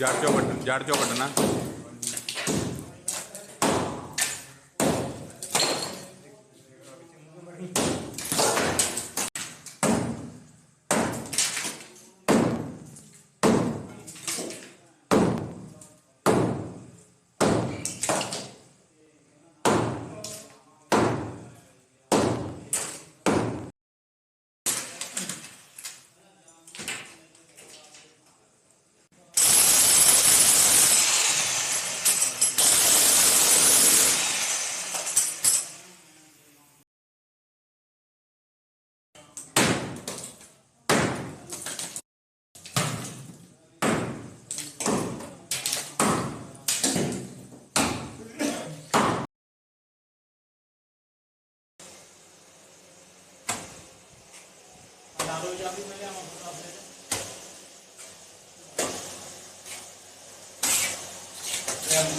जड़ चो कटना।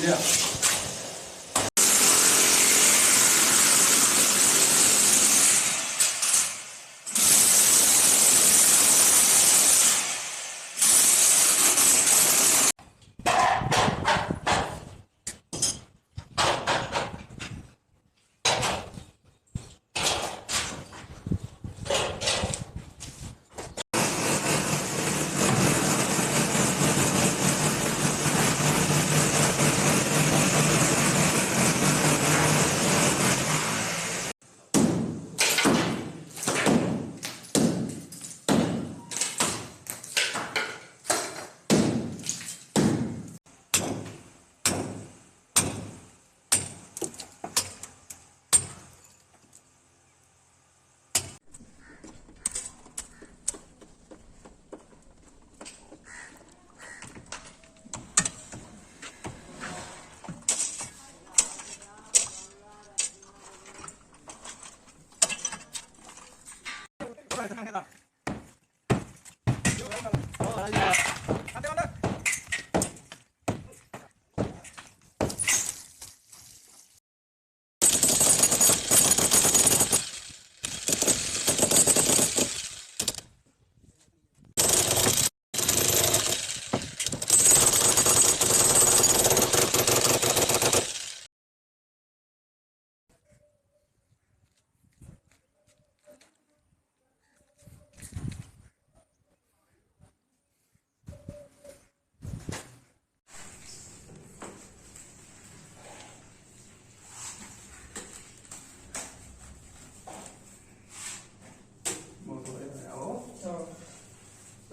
Yeah.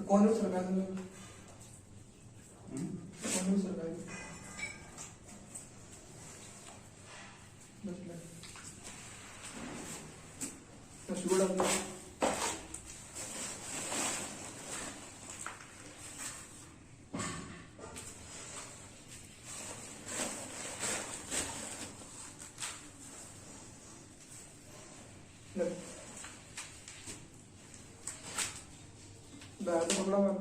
कौन सरकार कौन सरकार बैठ पकड़ा मार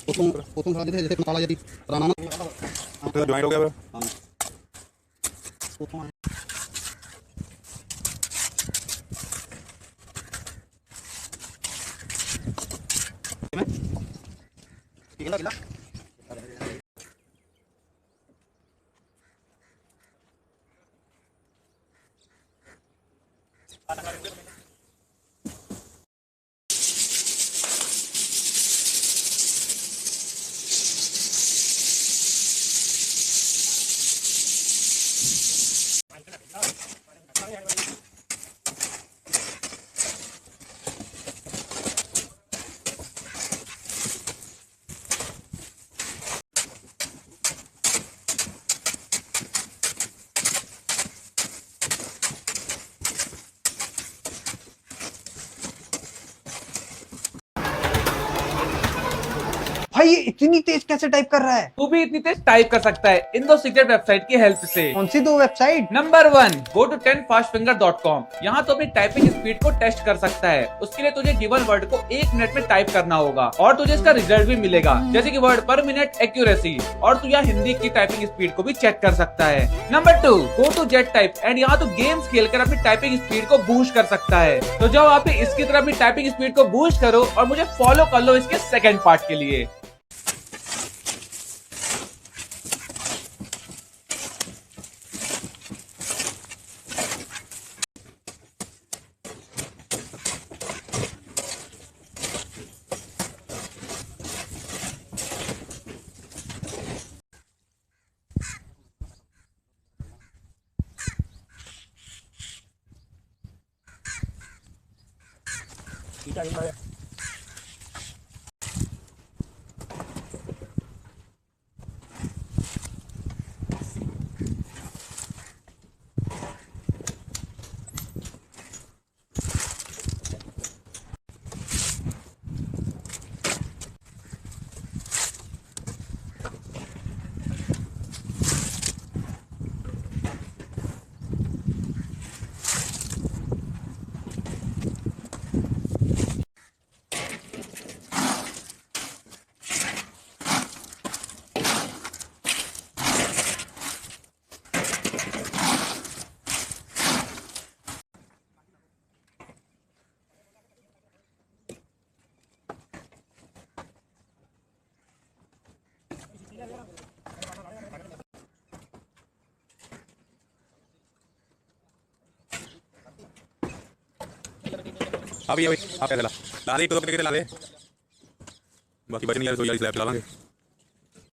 उतों थोड़ा जैसे मसाला यदि पुराना ना तो ज्वाइंट हो गया फिर हाँ उतों किला किला भाई ये इतनी तेज कैसे टाइप कर रहा है? तू भी इतनी तेज टाइप कर सकता है इन दो सीक्रेट वेबसाइट की हेल्प से। कौन सी दो website? Number 1 go to 10fastfinger.com। यहाँ तो अपनी टाइपिंग स्पीड को टेस्ट कर सकता है। उसके लिए तुझे गिवन वर्ड को 1 मिनट में टाइप करना होगा और तुझे इसका रिजल्ट भी मिलेगा, जैसे कि वर्ड पर मिनट एक्यूरेसी। और तू यहाँ हिंदी की टाइपिंग स्पीड को भी चेक कर सकता है। Number 2 go to jet type and यहाँ तो गेम्स खेलकर अपनी टाइपिंग स्पीड को बूस्ट कर सकता है। तो जाओ आप भी इसकी तरह अपनी टाइपिंग स्पीड को बूस्ट करो और मुझे फॉलो कर लो इसके सेकंड पार्ट के लिए। अभी आप कैसे ला दे, एक तो ला दे, बाकी बच नहीं यार, तो यार स्लैब चला लांगे।